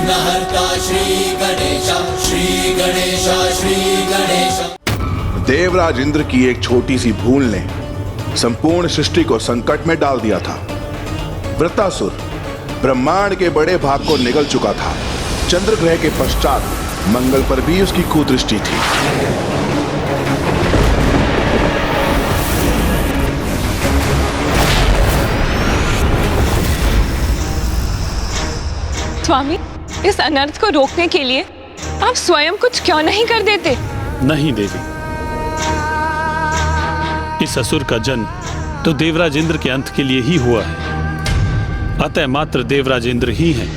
विघ्नहर्ता श्री गणेश, श्री गणेश, श्री गणेश। देवराज इंद्र की एक छोटी सी भूल ने संपूर्ण सृष्टि को संकट में डाल दिया था। वृत्तासुर ब्रह्मांड के बड़े भाग को निगल चुका था। चंद्र ग्रह के पश्चात मंगल पर भी उसकी कुदृष्टि थी। स्वामी, इस अनर्थ को रोकने के लिए आप स्वयं कुछ क्यों नहीं कर देते? नहीं देवी, इस असुर का जन्म तो देवराज इंद्र के अंत के लिए ही हुआ है। अतः मात्र देवराज इंद्र ही हैं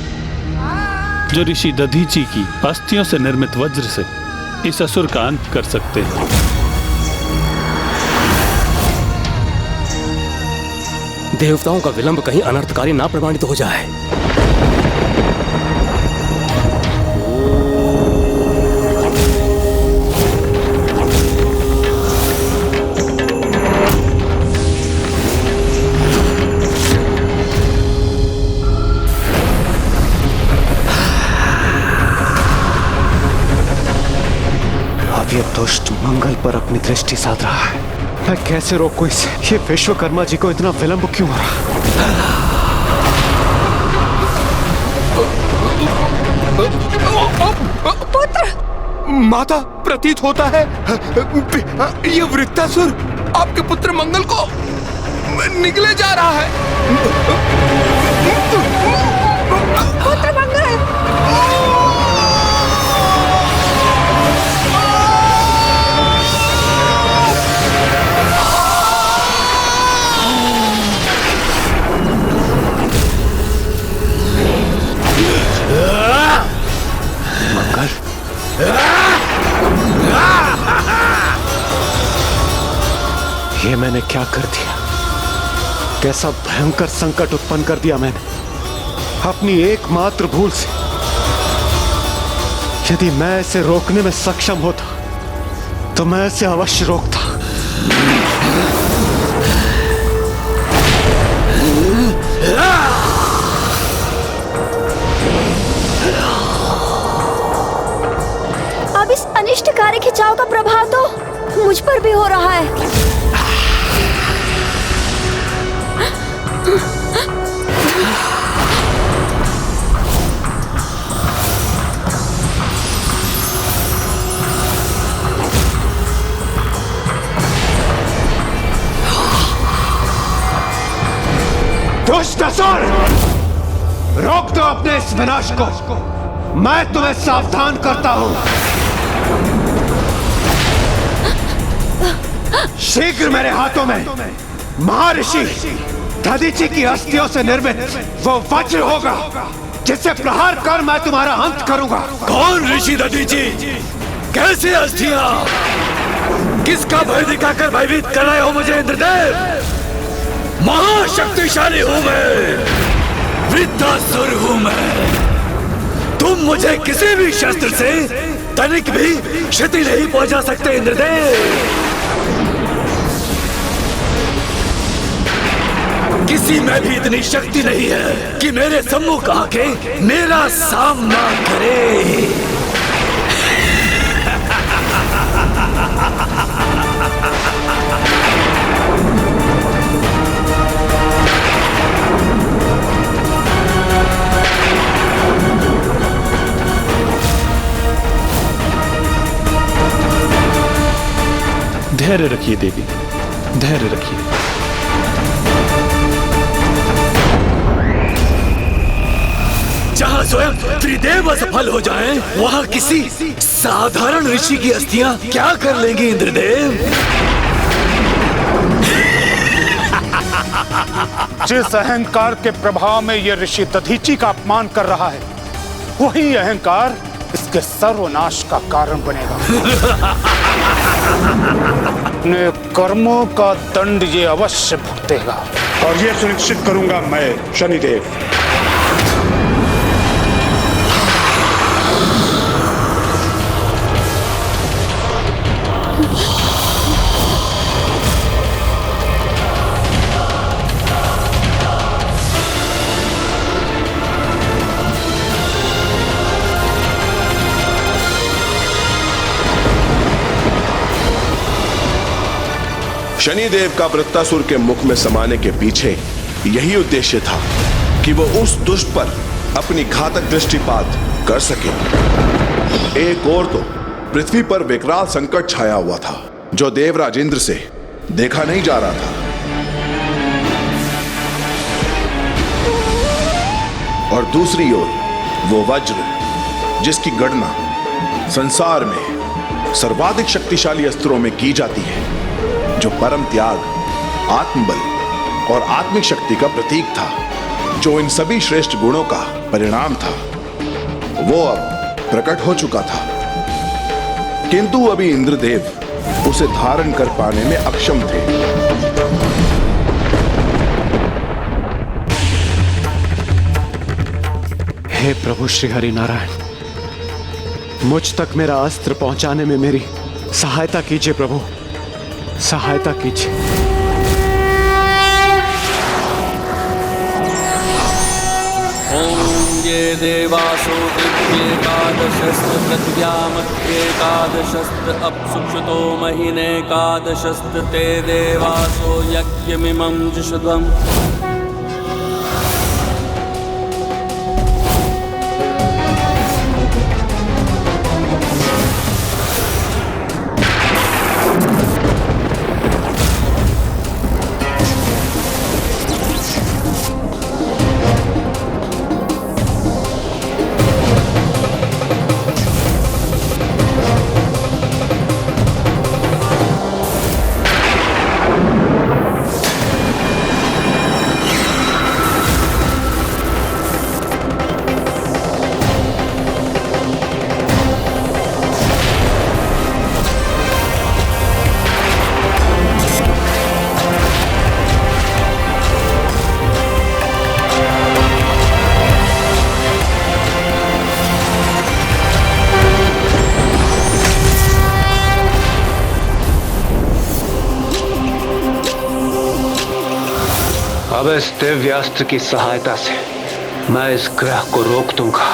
जो ऋषि दधीची की अस्थियों से निर्मित वज्र से इस असुर का अंत कर सकते हैं। देवताओं का विलंब कहीं अनर्थकारी ना प्रमाणित हो जाए। ये दुष्ट मंगल पर अपनी दृष्टि साध रहा है। मैं कैसे रोकूं इसे? ये विश्वकर्मा जी को इतना विलंब क्यों हो रहा? पुत्र! माता, प्रतीत होता है ये वृत्तासुर आपके पुत्र मंगल को निगले जा रहा है। पुत्र मंगल! ये मैंने क्या कर दिया? कैसा भयंकर संकट उत्पन्न कर दिया मैंने अपनी एकमात्र भूल से। यदि मैं इसे रोकने में सक्षम होता तो मैं इसे अवश्य रोकता। अब इस अनिष्टकारी खिंचाव का प्रभाव तो मुझ पर भी हो रहा है। दुष्ट असुर, रोक दो अपने इस विनाश को। मैं तुम्हें सावधान करता हूं। शीघ्र मेरे हाथों में महर्षि दधीची की अस्थियों से निर्मित वो वज्र होगा जिससे प्रहार कर मैं तुम्हारा अंत करूंगा। कौन ऋषि दधीची? कैसे अस्थियां? किसका भय दिखाकर भयभीत कर रहे हो मुझे इंद्रदेव? महाशक्तिशाली हूं मैं, वृत्तासुर हूं मैं। तुम मुझे किसी भी शस्त्र से तनिक भी क्षति नहीं पहुंचा सकते इंद्रदेव। किसी में भी इतनी शक्ति नहीं है कि मेरे सम्मुख आके मेरा सामना करे। धैर्य रखिए देवी, धैर्य रखिए। जहाँ स्वयं त्रिदेव असफल हो जाएं, वहाँ किसी साधारण ऋषि की अस्थियां क्या कर लेंगे इंद्रदेव? जिस अहंकार के प्रभाव में यह ऋषि दधीची का अपमान कर रहा है, वही अहंकार इसके सर्वनाश का कारण बनेगा। अपने कर्मों का दंड ये अवश्य भुगतेगा। और ये सुनिश्चित करूंगा मैं शनिदेव। शनिदेव का वृत्तासुर के मुख में समाने के पीछे यही उद्देश्य था कि वो उस दुष्ट पर अपनी घातक दृष्टिपात कर सके। एक और तो पृथ्वी पर विकराल संकट छाया हुआ था जो देवराज इंद्र से देखा नहीं जा रहा था। और दूसरी ओर वो वज्र जिसकी गणना संसार में सर्वाधिक शक्तिशाली अस्त्रों में की जाती है, जो परम त्याग, आत्मबल और आत्मिक शक्ति का प्रतीक था, जो इन सभी श्रेष्ठ गुणों का परिणाम था, वो अब प्रकट हो चुका था। किंतु अभी इंद्रदेव उसे धारण कर पाने में अक्षम थे। हे प्रभु श्री हरि नारायण, मुझ तक मेरा अस्त्र पहुंचाने में मेरी सहायता कीजिए प्रभु, सहायता कीजिए। ओम ये देवासो दिव्येकादशस्त्र पृथिव्यामध्येकादशस्त्र अप्सुक्षुतो महिनेकादशस्त्र ते देवासो यज्ञमिमं जुषध्वम्। अब इस दिव्यास्त्र की सहायता से मैं इस ग्रह को रोक दूंगा।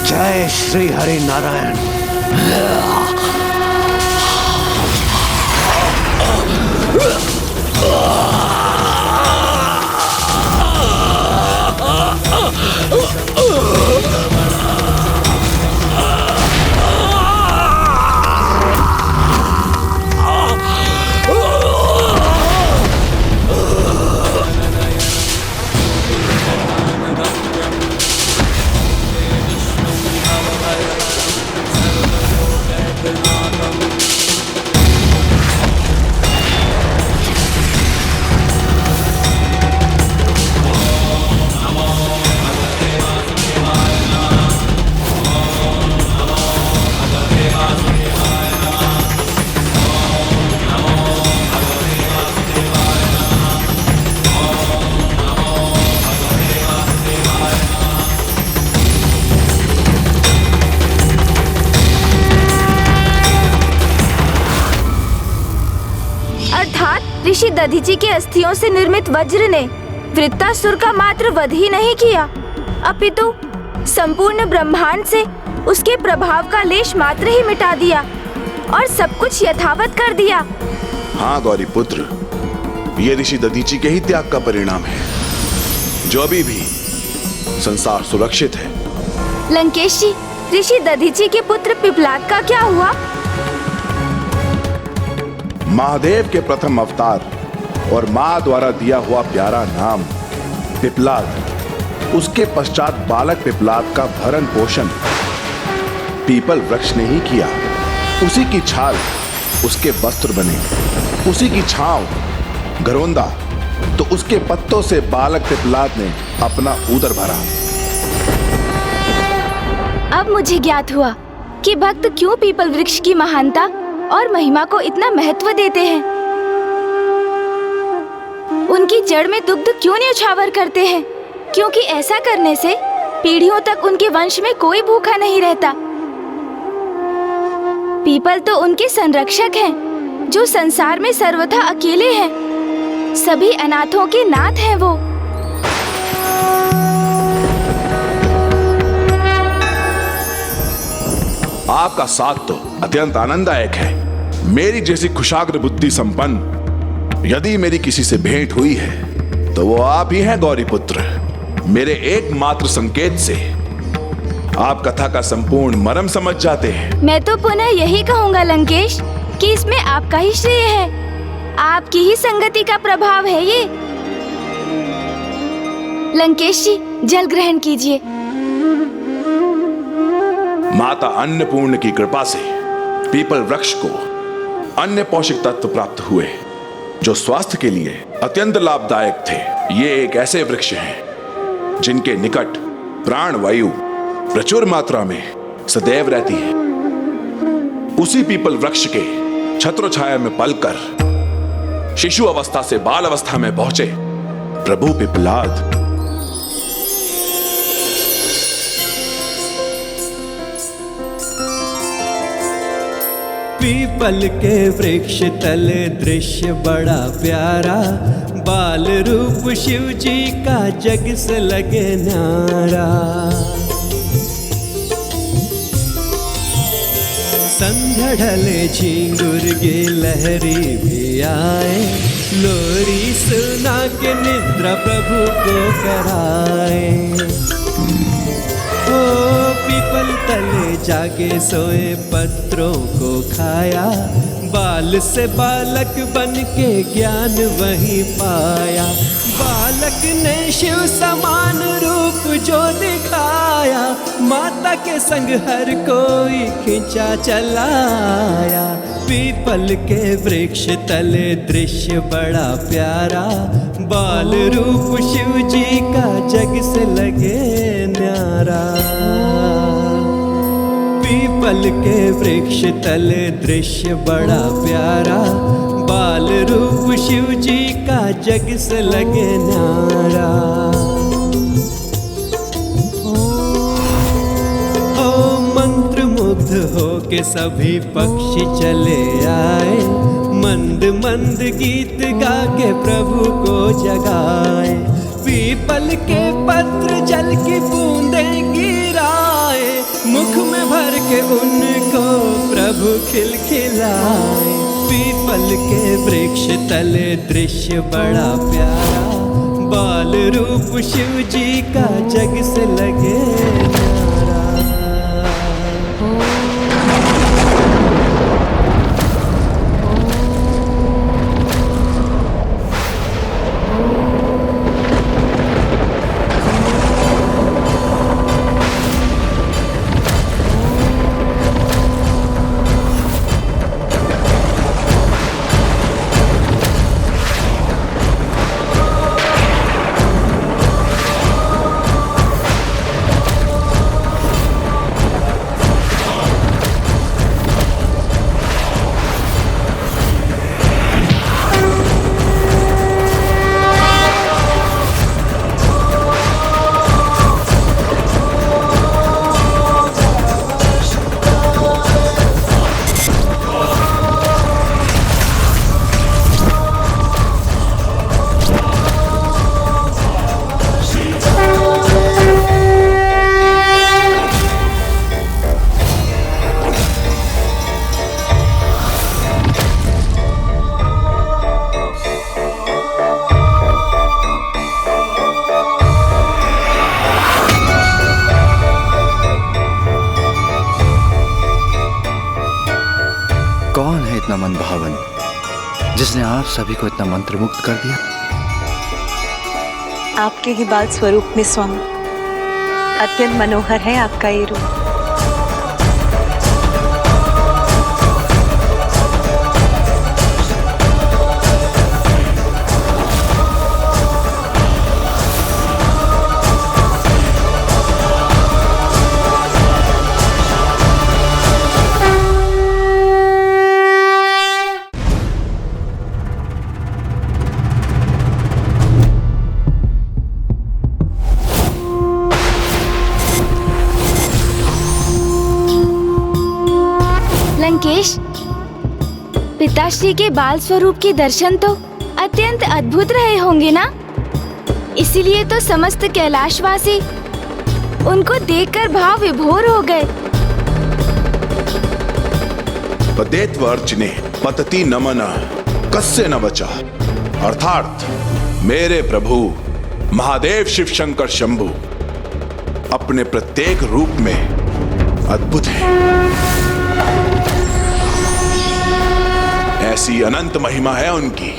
जय श्री हरि नारायण। ऋषि दधीचि के अस्थियों से निर्मित वज्र ने वृत्तासुर का मात्र वध ही नहीं किया, अपितु संपूर्ण ब्रह्मांड से उसके प्रभाव का लेश मात्र ही मिटा दिया और सब कुछ यथावत कर दिया। हाँ गौरी पुत्र, ये ऋषि दधीचि के ही त्याग का परिणाम है, जो अभी भी संसार सुरक्षित है। लंकेश जी, ऋषि दधीचि के पुत्र पिप्लाद का क्या हुआ? महादेव के प्रथम अवतार और मां द्वारा दिया हुआ प्यारा नाम पिप्लाद, उसके पश्चात बालक पिप्लाद का भरण पोषण पीपल वृक्ष ने ही किया। उसी की छाल उसके वस्त्र बने, उसी की छांव घरोंदा तो उसके पत्तों से बालक पिपलाद ने अपना उदर भरा। अब मुझे ज्ञात हुआ कि भक्त क्यों पीपल वृक्ष की महानता और महिमा को इतना महत्व देते हैं। उनकी जड़ में दुग्ध क्यों न्यौछावर करते हैं, क्योंकि ऐसा करने से पीढ़ियों तक उनके वंश में कोई भूखा नहीं रहता। पीपल तो उनके संरक्षक हैं, जो संसार में सर्वथा अकेले हैं। सभी अनाथों के नाथ हैं वो। आपका साथ तो अत्यंत आनंददायक है। मेरी जैसी कुशाग्र बुद्धि संपन्न यदि मेरी किसी से भेंट हुई है तो वो आप ही हैं गौरी पुत्र। मेरे एकमात्र संकेत से आप कथा का संपूर्ण मर्म समझ जाते हैं। मैं तो पुनः यही कहूँगा लंकेश कि इसमें आपका ही श्रेय है। आपकी ही संगति का प्रभाव है ये। लंकेश जी, जल ग्रहण कीजिए। माता अन्नपूर्ण की कृपा से पीपल वृक्ष को अन्य पोषक तत्व प्राप्त हुए जो स्वास्थ्य के लिए अत्यंत लाभदायक थे। ये एक ऐसे वृक्ष हैं जिनके निकट प्राण वायु प्रचुर मात्रा में सदैव रहती है। उसी पीपल वृक्ष के छत्र छाया में पलकर शिशु अवस्था से बाल अवस्था में पहुंचे प्रभु पिपलाद। पीपल के वृक्ष तले दृश्य बड़ा प्यारा, बाल रूप शिव जी का जग से लगे न्यारा। संध्या ढले झींगुर की लहरी भी आए, लोरी सुना के निद्रा प्रभु को कराए। ओ पीपल तले जागे सोए पत्रों को खाया, बाल से बालक बन के ज्ञान वही पाया। बालक ने शिव समान रूप जो दिखाया, माता के संग हर कोई खिंचा चलाया। पीपल के वृक्ष तले दृश्य बड़ा प्यारा, बाल रूप शिव जी का जग से लगे न्यारा। पीपल के वृक्ष तले दृश्य बड़ा प्यारा, बाल रूप शिव जी का जग से लगे न्यारा। ओ मंत्र मुग्ध हो के सभी पक्षी चले आए, मंद मंद गीत गा के प्रभु को जगाए। पीपल के पत्र जल की बूंदें गिराए, मुख में भर के उनको प्रभु खिलखिलाए। पीपल के वृक्ष तले दृश्य बड़ा प्यारा, बाल रूप शिव जी का जग से लगे न्यारा। जिसने आप सभी को इतना मंत्रमुग्ध कर दिया। आपके ही बाल स्वरूप में स्वामी, अत्यंत मनोहर है आपका ये रूप। लंकेश, पिताश्री के बाल स्वरूप के दर्शन तो अत्यंत अद्भुत रहे होंगे ना? इसीलिए तो समस्त कैलाशवासी उनको देखकर भाव विभोर हो गए। पदेत्वर्चने पतति नमन कस्य न बचा, अर्थात मेरे प्रभु महादेव शिव शंकर शंभु अपने प्रत्येक रूप में अद्भुत है। ऐसी अनंत महिमा है उनकी,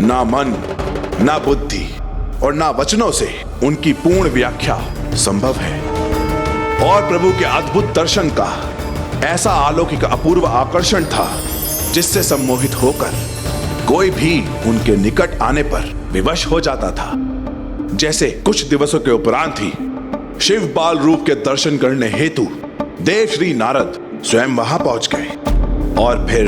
ना मन, ना बुद्धि और ना वचनों से उनकी पूर्ण व्याख्या संभव है। और प्रभु के अद्भुत दर्शन का ऐसा अलौकिक अपूर्व आकर्षण था जिससे सम्मोहित होकर कोई भी उनके निकट आने पर विवश हो जाता था। जैसे कुछ दिवसों के उपरांत ही शिव बाल रूप के दर्शन करने हेतु देव श्री नारद स्वयं वहां पहुंच गए और फिर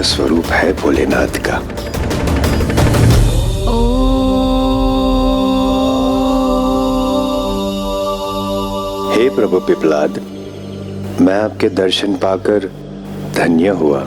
स्वरूप है भोलेनाथ का। हे प्रभु पिपलाद, मैं आपके दर्शन पाकर धन्य हुआ।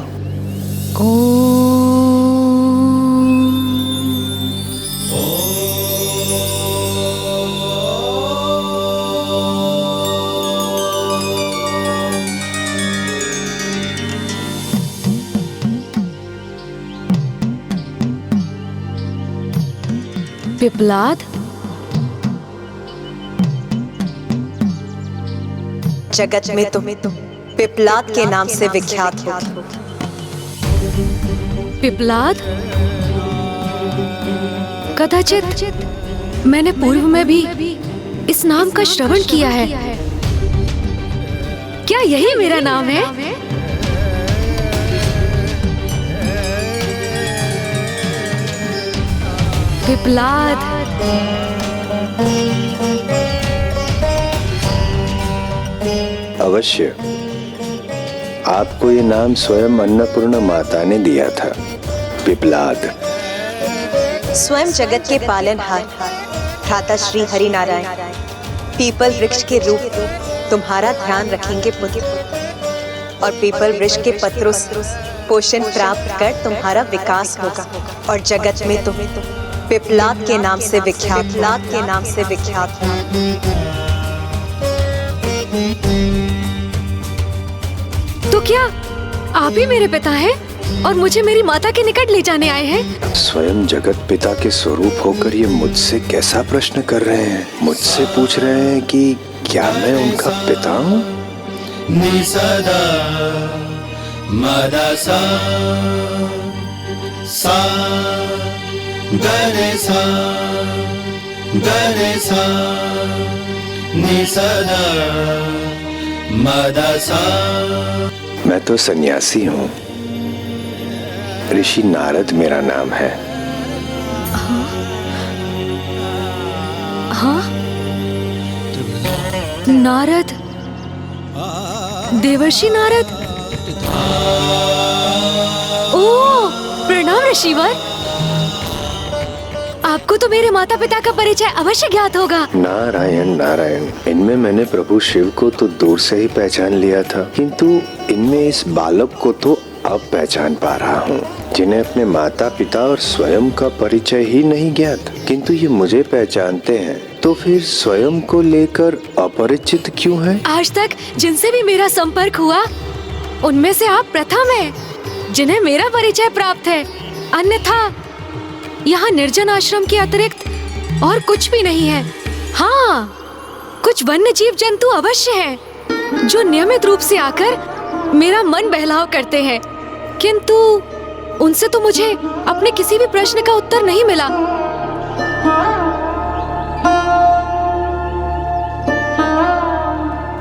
पिपलाद, जगत में तुम पिपलाद के नाम से विख्यात हो। पिपलाद, कदाचित मैंने पूर्व में भी इस नाम का श्रवण किया है। क्या यही मेरा नाम है? पिपलाद, अवश्य। आपको ये नाम स्वयं अन्नपूर्णा माता ने दिया था, पिपलाद। स्वयं जगत के पालनहार भ्राता श्री हरि नारायण पीपल वृक्ष के रूप तुम्हारा ध्यान रखेंगे पुत्र, और पीपल वृक्ष के पत्रों से पोषण प्राप्त कर तुम्हारा विकास होगा, और जगत में तुम पिपलाद के नाम से विख्यात, पिपलाद के नाम से विख्यात। तो क्या आप ही मेरे पिता हैं और मुझे मेरी माता के निकट ले जाने आए हैं? स्वयं जगत पिता के स्वरूप होकर ये मुझसे कैसा प्रश्न कर रहे हैं? मुझसे पूछ रहे हैं कि क्या मैं उनका पिता हूँ? निसदा मदसा सा गरे सा निसदा मदसा। मैं तो सन्यासी हूँ, ऋषि नारद मेरा नाम है। हाँ? नारद, देवर्षि नारद। ओह, प्रणाम ऋषिवर। आपको तो मेरे माता पिता का परिचय अवश्य ज्ञात होगा। नारायण नारायण, इनमें मैंने प्रभु शिव को तो दूर से ही पहचान लिया था, किंतु इनमें इस बालक को तो अब पहचान पा रहा हूँ, जिन्हें अपने माता पिता और स्वयं का परिचय ही नहीं ज्ञात, किंतु ये मुझे पहचानते हैं। तो फिर स्वयं को लेकर अपरिचित क्यों है? आज तक जिनसे भी मेरा संपर्क हुआ उनमें से आप प्रथम हैं जिन्हें मेरा परिचय प्राप्त है। अन्यथा यहाँ निर्जन आश्रम के अतिरिक्त और कुछ भी नहीं है। हाँ, कुछ वन्य जीव जंतु अवश्य हैं जो नियमित रूप से आकर मेरा मन बहलाव करते हैं, किंतु उनसे तो मुझे अपने किसी भी प्रश्न का उत्तर नहीं मिला।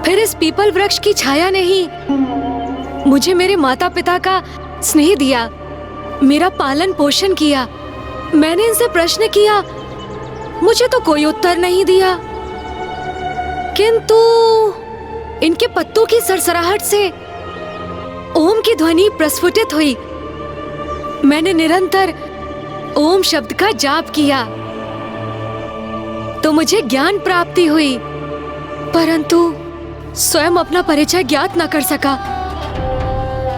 फिर इस पीपल वृक्ष की छाया ने ही मुझे मेरे माता पिता का स्नेह दिया, मेरा पालन पोषण किया। मैंने इनसे प्रश्न किया, मुझे तो कोई उत्तर नहीं दिया। किंतु इनके पत्तों की सरसराहट से ओम की ध्वनि प्रस्फुटित हुई। मैंने निरंतर ओम शब्द का जाप किया तो मुझे ज्ञान प्राप्ति हुई, परंतु स्वयं अपना परिचय ज्ञात न कर सका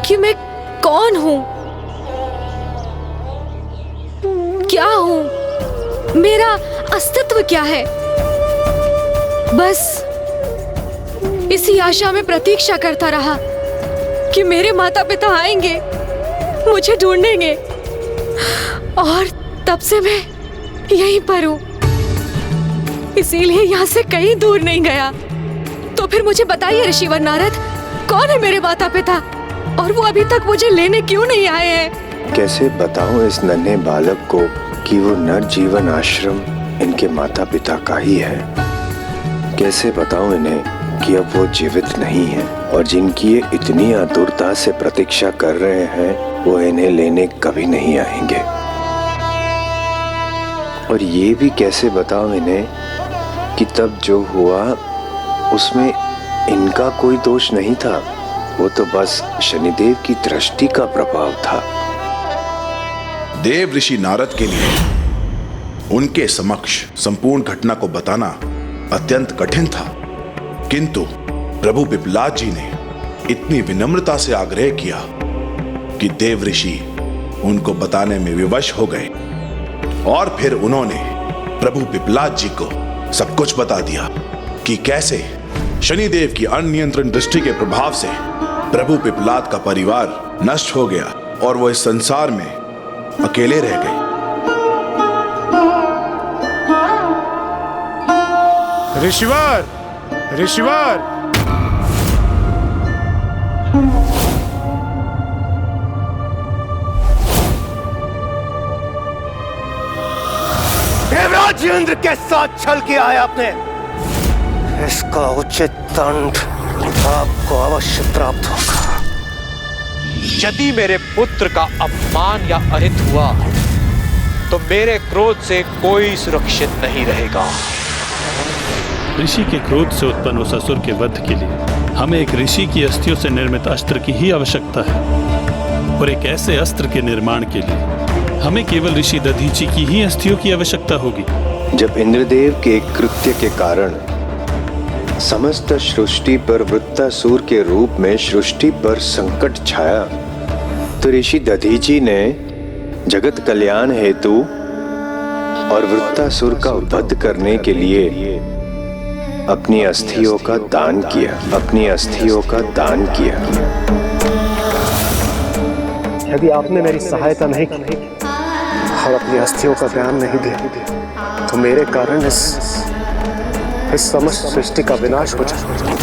कि मैं कौन हूं, क्या हूं, मेरा अस्तित्व क्या है। बस इसी आशा में प्रतीक्षा करता रहा कि मेरे माता पिता आएंगे, मुझे ढूंढेंगे, और तब से मैं यहीं पर हूं, इसीलिए यहाँ से कहीं दूर नहीं गया। तो फिर मुझे बताइए ऋषिवर नारद, कौन है मेरे माता पिता, और वो अभी तक मुझे लेने क्यों नहीं आए हैं? कैसे बताऊं इस नन्हे बालक को कि वो नरजीवन आश्रम इनके माता पिता का ही है। कैसे बताऊं इन्हें कि अब वो जीवित नहीं है, और जिनकी ये इतनी आतुरता से प्रतीक्षा कर रहे हैं वो इन्हें लेने कभी नहीं आएंगे। और ये भी कैसे बताऊं इन्हें कि तब जो हुआ उसमें इनका कोई दोष नहीं था, वो तो बस शनिदेव की दृष्टि का प्रभाव था। देव ऋषि नारद के लिए उनके समक्ष संपूर्ण घटना को बताना अत्यंत कठिन था, किंतु प्रभु पिपलाद जी ने इतनी विनम्रता से आग्रह किया कि देव ऋषि उनको बताने में विवश हो गए, और फिर उन्होंने प्रभु पिपलाद जी को सब कुछ बता दिया कि कैसे शनिदेव की अनियंत्रण दृष्टि के प्रभाव से प्रभु पिपलाद का परिवार नष्ट हो गया और वो इस संसार में अकेले रह गए। ऋषिवर, ऋषिवर, देवराज इंद्र के साथ छल किया है आपने, इसका उचित दंड आपको अवश्य प्राप्त होगा। यदि मेरे पुत्र का अपमान या अहित हुआ तो मेरे क्रोध से कोई सुरक्षित नहीं रहेगा। ऋषि के क्रोध से उत्पन्न उस असुर के वध के लिए हमें एक ऋषि की अस्थियों से निर्मित अस्त्र की ही आवश्यकता है, और एक ऐसे अस्त्र के निर्माण के लिए हमें केवल ऋषि दधीची की ही अस्थियों की आवश्यकता होगी। जब इंद्रदेव के कृत्य के कारण समस्त सृष्टि पर वृत्तासुर के रूप में सृष्टि पर संकट छाया, तो ऋषि दधीची ने जगत कल्याण हेतु और वृत्तासुर का वध करने के लिए अपनी अस्थियों का दान किया, अपनी अस्थियों का दान किया। यदि आपने मेरी सहायता नहीं की और अपनी अस्थियों का ज्ञान नहीं दिया तो मेरे कारण इस समस्त सृष्टि का विनाश हो जाए।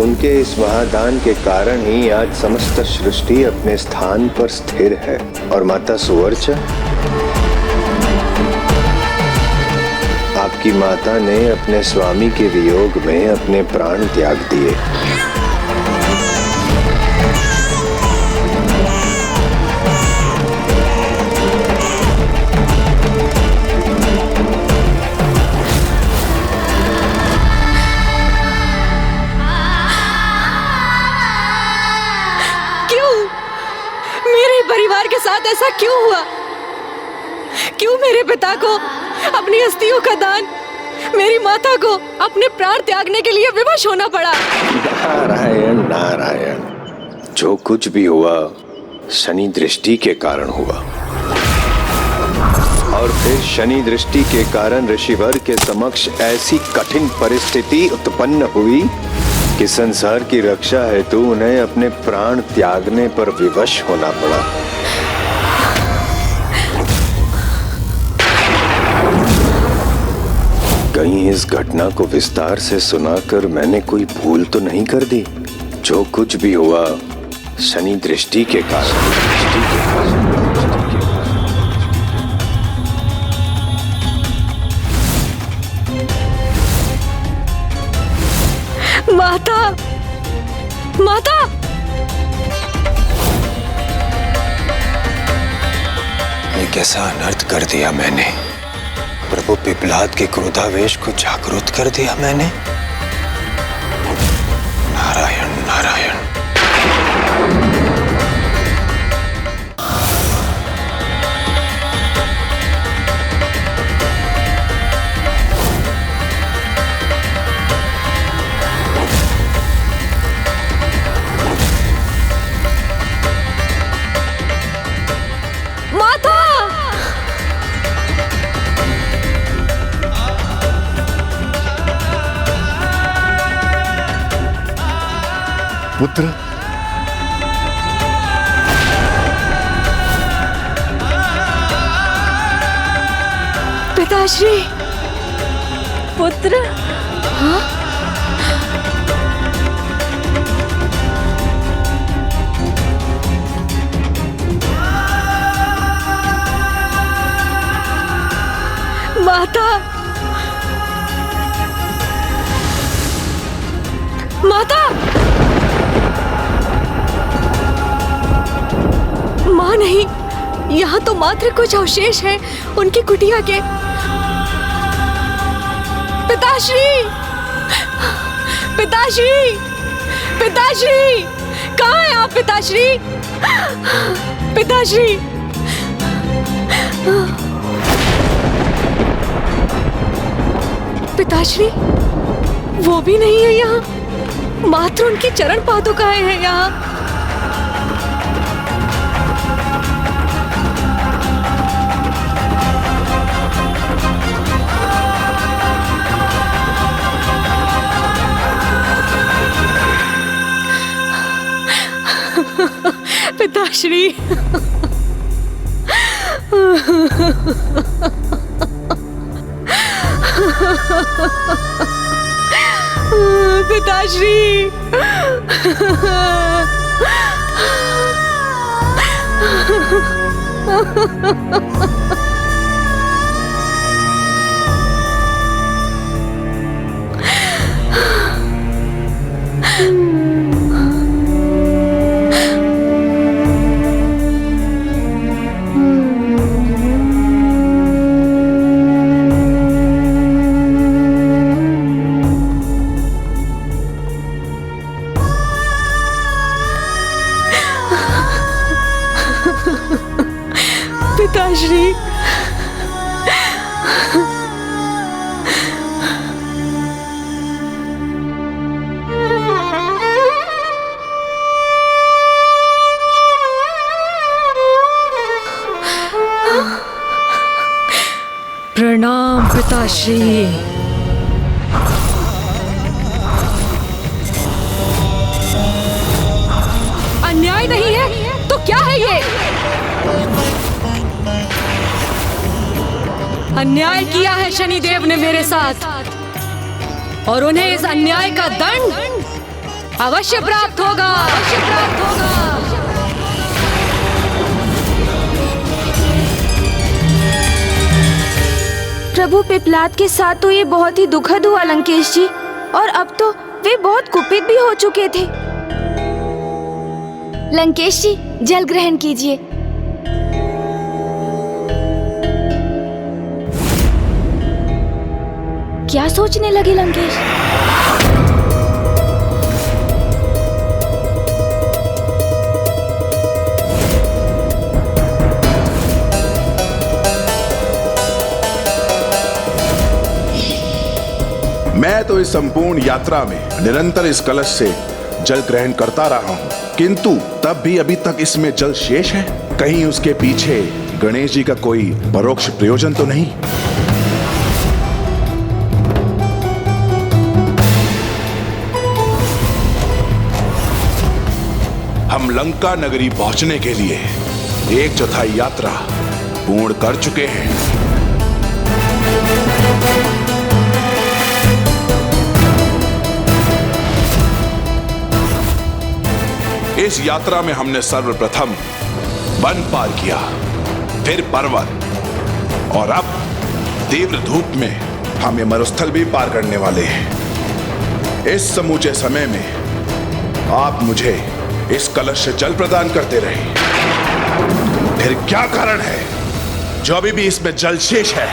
उनके इस महादान के कारण ही आज समस्त सृष्टि अपने स्थान पर स्थिर है। और माता सुवर्चा, आपकी माता ने अपने स्वामी के वियोग में अपने प्राण त्याग दिए। परिवार के साथ ऐसा क्यों हुआ? क्यों मेरे पिता को अपनी अस्थियों का दान, मेरी माता को अपने प्राण त्यागने के लिए विवश होना पड़ा? नारायण नारायण, जो कुछ भी हुआ शनि दृष्टि के कारण हुआ, और फिर शनि दृष्टि के कारण ऋषिवर के समक्ष ऐसी कठिन परिस्थिति उत्पन्न हुई कि संसार की रक्षा हेतु उन्हें अपने प्राण त्यागने पर विवश होना पड़ा। कहीं इस घटना को विस्तार से सुनाकर मैंने कोई भूल तो नहीं कर दी? जो कुछ भी हुआ शनि दृष्टि के कारण। माता, माता, कैसा अनर्थ कर दिया मैंने। प्रभु पिपलाद के क्रोधावेश को जागृत कर दिया मैंने। नारायण नारायण। पुत्र, पिताश्री। पुत्र। हाँ? माता, माता, माँ नहीं, यहाँ तो मात्र कुछ अवशेष हैं उनकी कुटिया के। पिताश्री, पिताश्री, पिताश्री, कहाँ हैं आप पिताश्री? पिताश्री, पिताश्री, वो भी नहीं है यहाँ, मात्र उनकी चरण पादुकाएं हैं यहाँ। पिताश्री, पिताश्री, पिताश्री, प्रणाम पिताश्री। अन्याय नहीं है तो क्या है ये? अन्याय किया है शनिदेव ने मेरे साथ और उन्हें इस अन्याय का दंड अवश्य प्राप्त होगा, अवश्य प्राप्त होगा। प्रभु पिपलाद के साथ तो ये बहुत ही दुखद हुआ लंकेश जी, और अब तो वे बहुत कुपित भी हो चुके थे। लंकेश जी, जल ग्रहण कीजिए। क्या सोचने लगे लंकेश? मैं तो इस संपूर्ण यात्रा में निरंतर इस कलश से जल ग्रहण करता रहा हूँ, किंतु तब भी अभी तक इसमें जल शेष है। कहीं उसके पीछे गणेश जी का कोई परोक्ष प्रयोजन तो नहीं? हम लंका नगरी पहुंचने के लिए 1/4 यात्रा पूर्ण कर चुके हैं। इस यात्रा में हमने सर्वप्रथम वन पार किया, फिर पर्वत, और अब तीव्र धूप में हम ये मरुस्थल भी पार करने वाले हैं। इस समूचे समय में आप मुझे इस कलश से जल प्रदान करते रहे, फिर क्या कारण है जो अभी भी इसमें जलशेष है।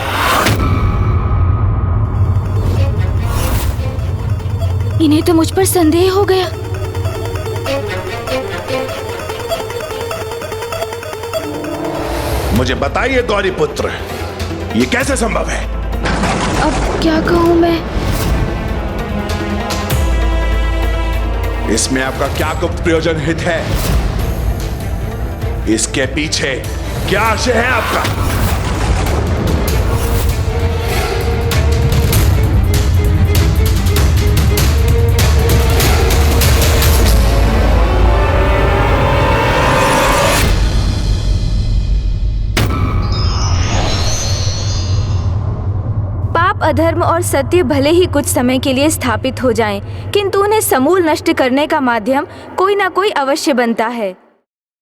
इन्हें तो मुझ पर संदेह हो गया। मुझे बताइए गौरी पुत्र, ये कैसे संभव है? अब क्या कहूं मैं? इसमें आपका क्या गुप्त प्रयोजन हित है? इसके पीछे क्या आशय है आपका? पाप, अधर्म और सत्य भले ही कुछ समय के लिए स्थापित हो जाएं, किंतु उन्हें समूल नष्ट करने का माध्यम कोई ना कोई अवश्य बनता है।